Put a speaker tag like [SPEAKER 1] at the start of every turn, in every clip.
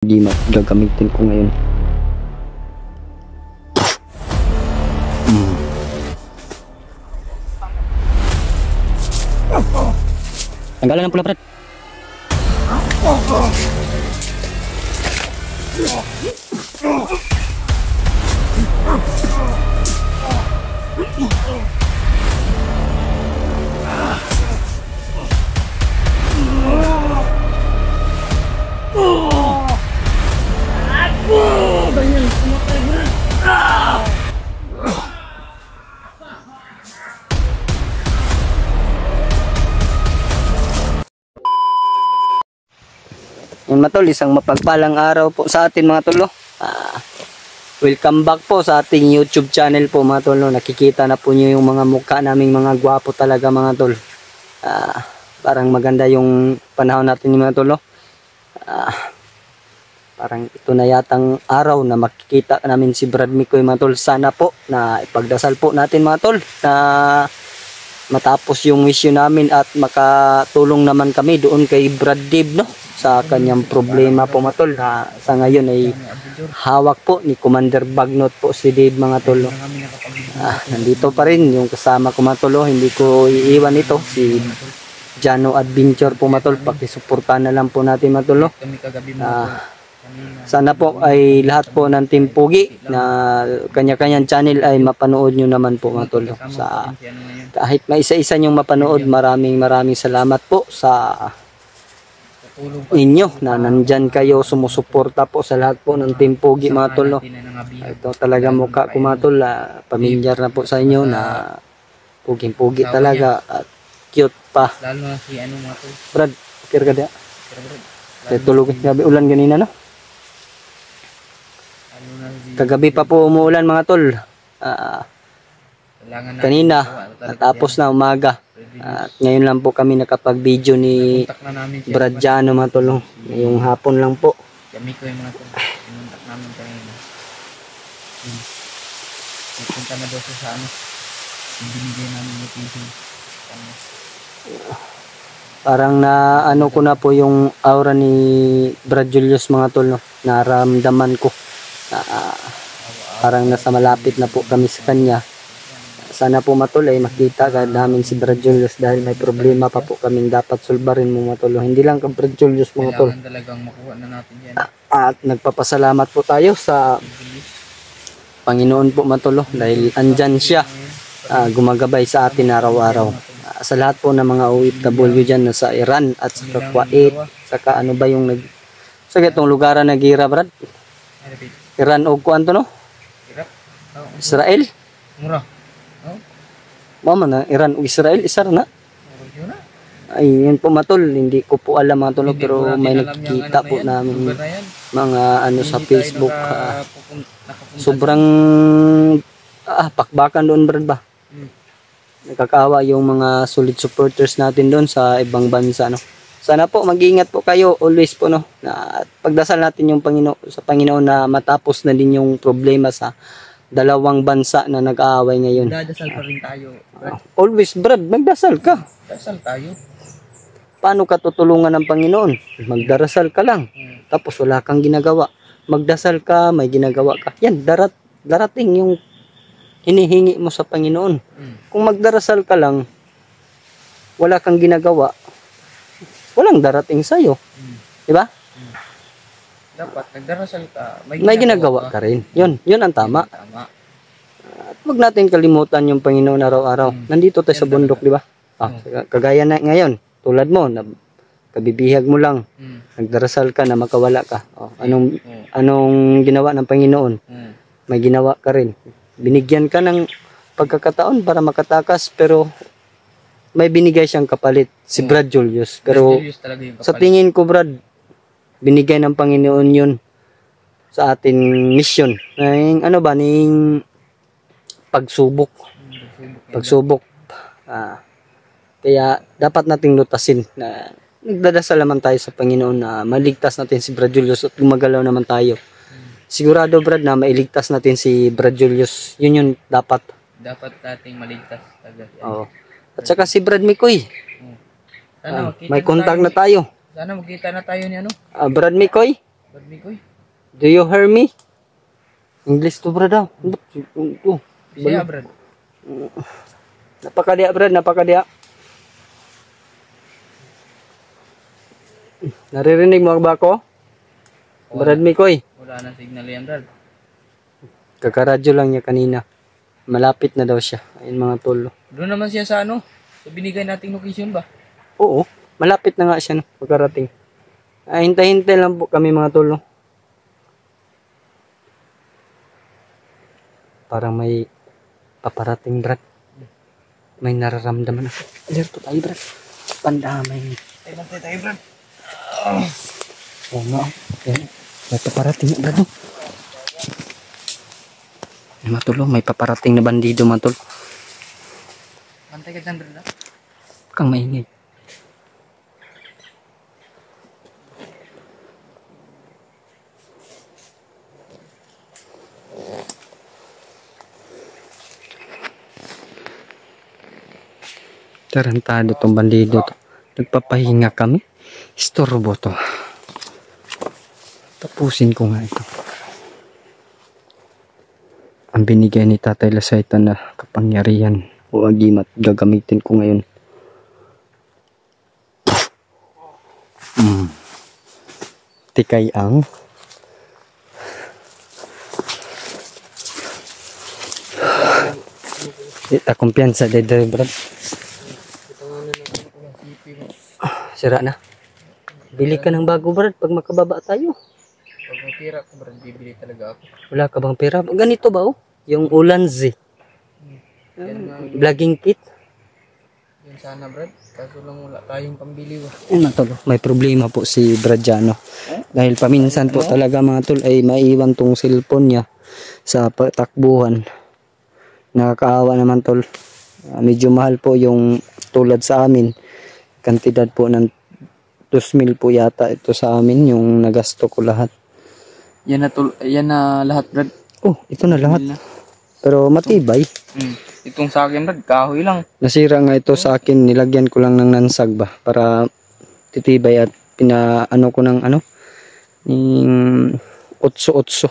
[SPEAKER 1] Hindi gagamitin ko ngayon. Tanggalan ng pula, Brad. Yan mga tol, isang mapagpalang araw po sa atin mga tol. Welcome back po sa ating YouTube channel po mga tol. Nakikita na po nyo yung mga mukha naming mga gwapo talaga mga tol. Parang maganda yung panahon natin mga tol. Parang ito na yatang araw na makikita namin si Brad Mikoy mga tol. Sana po na ipagdasal po natin mga tol na matapos yung mission namin at makatulong naman kami doon kay Brad Dave, no, sa kanyang problema po mga tol, na sa ngayon ay hawak po ni Commander Bagnot po si Dave mga tol. Nandito pa rin yung kasama ko mga tol, hindi ko iiwan ito, si Jano Adventure po mga tol. Pakisuportahan na lang po natin mga tol. Sana po ay lahat po ng Team Pugi na kanya-kanyang channel ay mapanood nyo naman po mga tol. Sa kahit may isa-isa nyong mapanood, maraming salamat po sa inyo na nandyan kayo, sumusuporta po sa lahat po ng Team Pugi mga tol. Ito talaga mukha ko mga tol, pamilyar na po sa inyo na puging-pugi talaga at cute pa.
[SPEAKER 2] Lalo na si ano mga tol.
[SPEAKER 1] Brad, kira ka diya? Tulog gabi ulan ganina, no? Kagabi pa po umuulan mga tol. Kanina natapos na umaga. At ngayon lang po kami nakapag-video ni Brad Jano mga tol. Ngayong hapon lang po.
[SPEAKER 2] Kami ko yung mga tol. Pinuntak namin kanina. Punta na daw sa ano. Binigay namin location.
[SPEAKER 1] Parang na ano ko na po yung aura ni Brad Julius mga tol, no? Naramdaman ko. Parang nasa malapit na po kami sa kanya. Sana po matol ay makita ka namin si Brad Julius dahil may problema pa po kaming dapat sulbarin mo matol. Hindi lang ka Brad Julius mga tol.
[SPEAKER 2] Kailangan talagang makuha na natin yan.
[SPEAKER 1] At nagpapasalamat po tayo sa Panginoon po matol dahil andyan siya, gumagabay sa atin araw-araw. Sa lahat po ng mga OFW dyan na sa Iran at sa Kuwait, saka ano ba yung sa itong lugaran nagira Brad? Iran o kuan to no? Israel?
[SPEAKER 2] Mura.
[SPEAKER 1] Mama na Iran o Israel, isa na. Ay, yan po matol, hindi ko po alam mga tol, pero may nakikita po namin mga ano sa Facebook. Sobrang pakbakan doon Brad ba? Nakakaawa yung mga solid supporters natin doon sa ibang bansa, no. Sana po mag-ingat po kayo always po, no. Na pagdasal natin yung sa Panginoon na matapos na din yung problema sa dalawang bansa na nag-aaway ngayon.
[SPEAKER 2] Magdasal pa rin tayo, Brad.
[SPEAKER 1] Always Brad, magdasal ka.
[SPEAKER 2] Dasal tayo.
[SPEAKER 1] Paano ka tutulungan ng Panginoon? Magdarasal ka lang. Tapos wala kang ginagawa. Magdasal ka, may ginagawa ka. Yan, darating yung hinihingi mo sa Panginoon. Kung magdarasal ka lang, wala kang ginagawa, walang darating sa'yo. Diba?
[SPEAKER 2] Dapat nagdarasal ka,
[SPEAKER 1] may ginagawa ka rin. Yun ang tama. At huwag natin kalimutan yung Panginoon araw-araw. Nandito tayo sa bundok, diba? Kagaya na ngayon, tulad mo, kabibihag mo lang, nagdarasal ka na makawala ka. Anong ginawa ng Panginoon? May ginawa ka rin. Binigyan ka ng pagkakataon para makatakas, pero may binigay siyang kapalit, si Brad Julius. Pero sa tingin ko Brad, binigay ng Panginoon yun sa ating mission. Ano ba, ning pagsubok. Kaya dapat nating lutasin na nagdadasal naman tayo sa Panginoon na maligtas natin si Brad Julius at gumagalaw naman tayo. Sigurado Brad na mailigtas natin si Brad Julius. Yun yung dapat.
[SPEAKER 2] Dapat nating maligtas talaga.
[SPEAKER 1] Oo. At saka si Brad Mikoy.
[SPEAKER 2] Sana
[SPEAKER 1] may contact na tayo.
[SPEAKER 2] Sana magkita na tayo ni ano?
[SPEAKER 1] Brad Mikoy,
[SPEAKER 2] Brad Mikoy.
[SPEAKER 1] Do you hear me? English to, Brad, ah.
[SPEAKER 2] Siya, Brad.
[SPEAKER 1] Napakadya, Brad, napakadya. Naririnig mo ba ako? Brad Mikoy.
[SPEAKER 2] Wala na signal yan, Brad.
[SPEAKER 1] Kakaradyo lang niya kanina. Malapit na daw siya. Ayun mga tol.
[SPEAKER 2] Doon naman siya sa ano? Sa binigay nating location ba?
[SPEAKER 1] Oo, malapit na nga siya no, pagkarating. Hintay-hintay lang po kami mga tol. Parang may paparating, Brad. May nararamdaman ako. Alerto tayo, Brad. Pandamay.
[SPEAKER 2] Ay, bantay tayo, Brad.
[SPEAKER 1] Oo nga. Yan. May paparating na, Brad. No? Ay, matulong. May paparating na bandido, matul.
[SPEAKER 2] Bantay ka dyan, Brad.
[SPEAKER 1] Kang maingay. Tarantado tong bandido to. Nagpapahinga kami. Istorbo to. Tapusin ko nga ito. Ang binigay ni Tatay Lasaita na kapangyarihan o agimat gagamitin ko ngayon. Tikay ang kumpiyansa de Brad. Sira na. Bili ka ng bago, Brad, pag makababa tayo.
[SPEAKER 2] Pag may pira ko, Brad, bibili talaga ako.
[SPEAKER 1] Wala ka bang pera? Ganito ba, oh? Yung Ulanzi. Vlogging kit.
[SPEAKER 2] Yan sana, Brad. Kaso lang wala tayong pambili ba.
[SPEAKER 1] May problema po si Bradiano. Dahil paminsan po talaga mga tol ay maiwan tong cellphone niya sa takbuhan. Nakakaawa naman tol. Medyo mahal po yung tulad sa amin. Kantidad po ng 2,000 po yata ito sa amin yung nagasto ko lahat.
[SPEAKER 2] Yan na lahat, Brad.
[SPEAKER 1] Oh, ito na lahat. Pero matibay.
[SPEAKER 2] Itong sa akin, Brad, kahoy lang.
[SPEAKER 1] Nasira nga ito sa akin, nilagyan ko lang ng nansag ba para titibay at pinaano ko ng ano ng otso.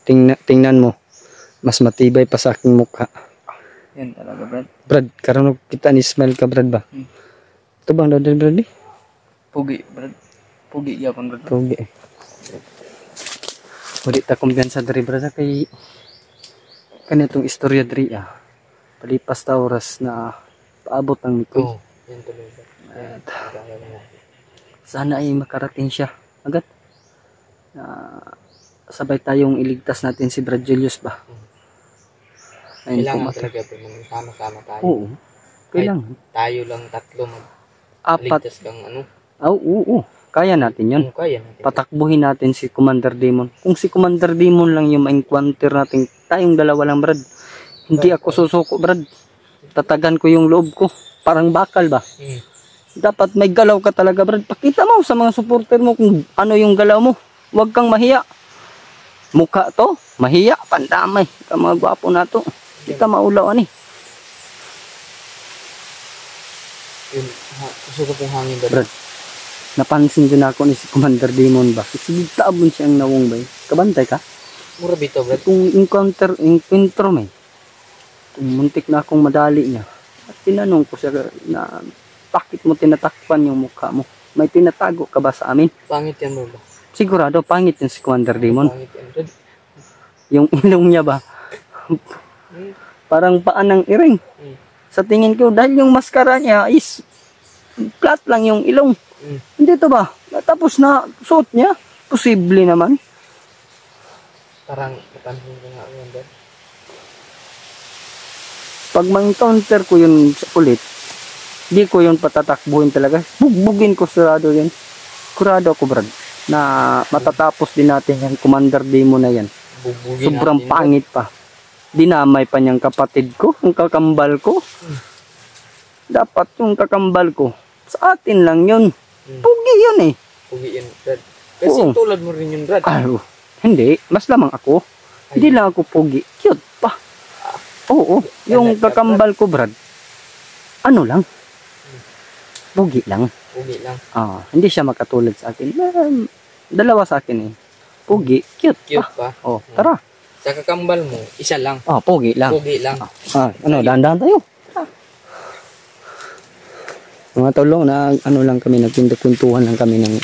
[SPEAKER 1] Tingnan mo. Mas matibay pa sa aking mukha.
[SPEAKER 2] Yan talaga, Brad.
[SPEAKER 1] Brad, karon kita ni smile ka, Brad ba? Ito bang dadal, Brad?
[SPEAKER 2] Pugi, Brad. Pugi yapon, Brad.
[SPEAKER 1] Pugi. Ulit ta kumpiyansa diri, Brad, kay kanitong istorya diri palipas ta oras na paabot ang Mikoy.
[SPEAKER 2] Yan tuloy, Brad.
[SPEAKER 1] Sana ay makarating siya agad. Sabay tayong iligtas natin si Brad Julius ba?
[SPEAKER 2] Kailangan talaga sama-sama tayo.
[SPEAKER 1] Oo. Kailangan.
[SPEAKER 2] Tayo lang tatlo
[SPEAKER 1] Apat.
[SPEAKER 2] ligtas kang ano.
[SPEAKER 1] Oo. Kaya natin yun.
[SPEAKER 2] Kaya natin.
[SPEAKER 1] Patakbuhin natin si Commander Demon. Kung si Commander Demon lang yung ma-encounter natin, tayong dalawa lang, Brad. Hindi ako susuko, Brad. Tatagan ko yung loob ko. Parang bakal ba? Dapat may galaw ka talaga, Brad. Pakita mo sa mga supporter mo kung ano yung galaw mo. Huwag kang mahiya. Mukha to, mahiya, pandamay. Mga gwapo na to. Kita maulaw ani.
[SPEAKER 2] Gusto ko pong hangin,
[SPEAKER 1] Brad. Napansin din ako ni si Commander Demon ba? Sige, taabon siyang nawong ba? Kabantay ka?
[SPEAKER 2] Mura bito, Brad.
[SPEAKER 1] Kung encounter may. Muntik na akong madali niya. At tinanong ko siya na bakit mo tinatakpan yung mukha mo? May tinatago ka ba sa amin?
[SPEAKER 2] Pangit yan, bro.
[SPEAKER 1] Sigurado, pangit yung si Commander Demon.
[SPEAKER 2] Pangit yan, Brad.
[SPEAKER 1] Yung ilong niya ba? Parang paan ng iring. Sa tingin ko, dahil yung maskara niya is flat lang yung ilong. Hindi to ba? Tapos na suot niya. Posible naman.
[SPEAKER 2] Parang napansin ko nga yun, Brad.
[SPEAKER 1] Pag ma-encounter ko yun ulit, di ko yun patatakbuhin talaga. Bugbugin ko sarado yun. Kurado ako, Brad, na matatapos din natin yung Commander Demon na yan.
[SPEAKER 2] Bubugin
[SPEAKER 1] sobrang
[SPEAKER 2] natin,
[SPEAKER 1] pangit pa. Dinamay pa niyang kapatid ko, yung kakambal ko. Dapat yung kakambal ko, sa atin lang yun. Pugi yun eh.
[SPEAKER 2] Pugi yun, Brad. Kasi tulad mo rin yun, Brad.
[SPEAKER 1] Hindi, mas lamang ako. Hindi lang ako pugi. Cute pa. Oo, yung kakambal ko, Brad. Ano lang? Pugi lang.
[SPEAKER 2] Pugi lang.
[SPEAKER 1] Hindi siya makatulad sa akin. Dalawa sa akin eh. Pogi, cute.
[SPEAKER 2] Cute pa.
[SPEAKER 1] Oh, tara.
[SPEAKER 2] Sa kakambal mo, isa lang.
[SPEAKER 1] Pogi lang.
[SPEAKER 2] Pogi lang.
[SPEAKER 1] Ano, dahan-dahan tayo. Mga tol, na ano lang kami, nagpinta-kwentuhan lang kami ng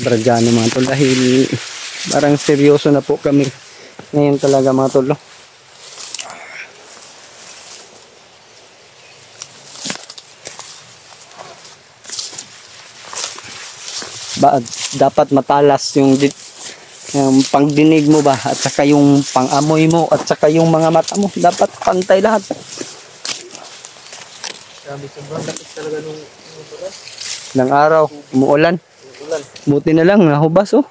[SPEAKER 1] Bradyano mga tol. Dahil parang seryoso na po kami ngayon talaga mga tol. Dapat matalas yung pangdinig mo ba, at saka yung pangamoy mo, at saka yung mga mata mo, dapat pantay lahat.
[SPEAKER 2] Sabi, sobrang dakit talaga nung
[SPEAKER 1] Ng araw, umuulan. Buti na lang, nahubas oh.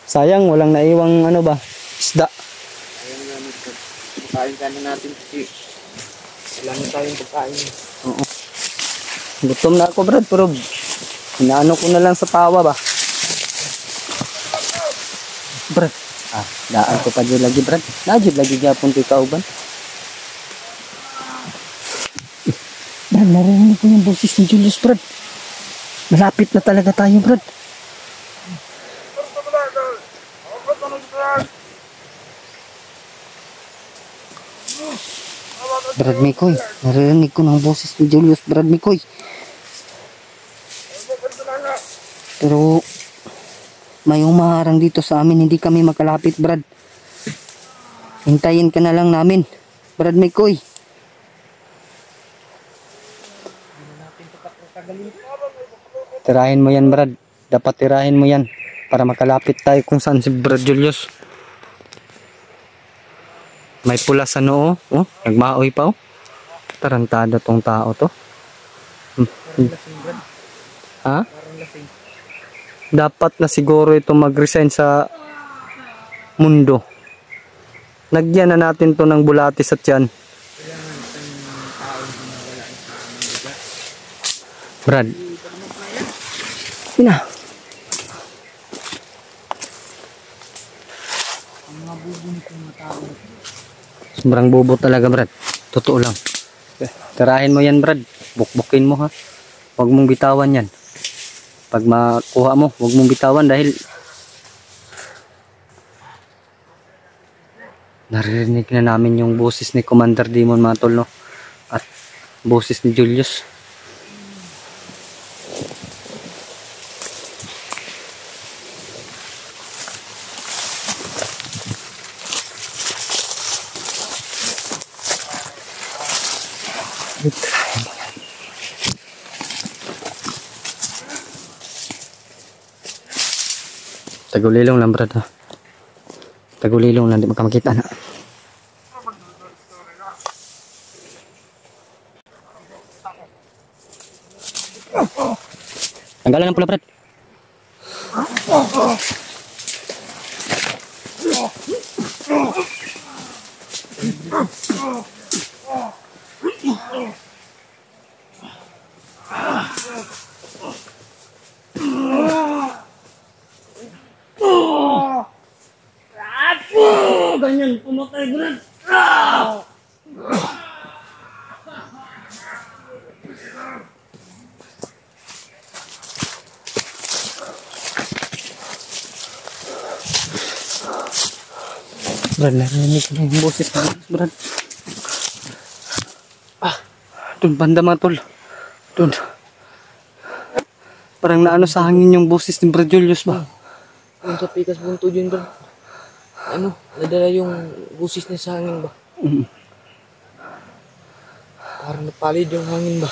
[SPEAKER 1] Sayang, walang naiwang ano ba, isda.
[SPEAKER 2] Ayun nga, pagkain ka na natin kasi wala na tayong pagkain.
[SPEAKER 1] Oo. Gutom na ako brad, pero inaano ko na lang sa tawa ba. Brad, daan ko pa dyan lagi brad. Najib lagi gyapon kay kauban. Brad, narinig ko yung boses ni Julius brad. Malapit na talaga tayo brad. Brad Mikoy, narinig ko ng boses ni Julius Brad Mikoy. Pero may umaharang dito sa amin, hindi kami makalapit Brad. Hintayin ka na lang namin Brad Mikoy. Tirahin mo yan Brad, dapat tirahin mo yan para makalapit tayo kung saan si Brad Julius. May pula sa noo, oh, nagmaoy pa oh. Tarantado tong tao to. Ha? Dapat na siguro ito mag-resign sa mundo. Nagyan na natin to ng bulatis at yan. Brad. Sina? Sobrang bobo talaga Brad. Totoo lang. Tirahin mo yan Brad. Bukbukin mo ha. Huwag mong bitawan yan. Pag makuha mo, huwag mong bitawan dahil naririnig na namin yung boses ni Commander Demon mga tol, no? At boses ni Julius. Tagulilong lang Brad ha. Tagulilong lang, di makamakita na. Tanggalan ng pula Brad. Ganyan, pumatay Brad. Brad, narinig ko na yung boses na Brad. Doon banda mga tol. Doon. Parang naano sa hangin yung boses ni Brad Julius ba?
[SPEAKER 2] Kung sa pikas bunto dyan Brad. Ano, nadala yung busis niya sa hangin ba? Parang napalid yung hangin ba?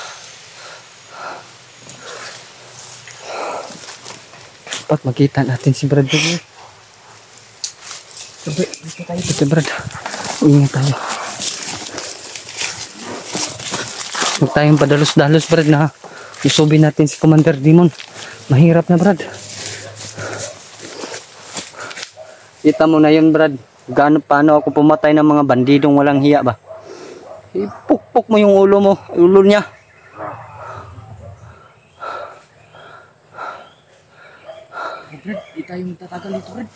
[SPEAKER 1] Dapat makita natin si Brad Julius.
[SPEAKER 2] Sabi, dito tayo.
[SPEAKER 1] Ito Brad, ingat tayo. Huwag tayong padalos-dalos Brad na isubin natin si Commander Demon. Mahirap na Brad. Kita mo na yun Brad, paano ako pumatay ng mga bandidong walang hiya ba? Ipukpok mo yung ulo niya.
[SPEAKER 2] Brad, di tayo magtatagal dito Brad.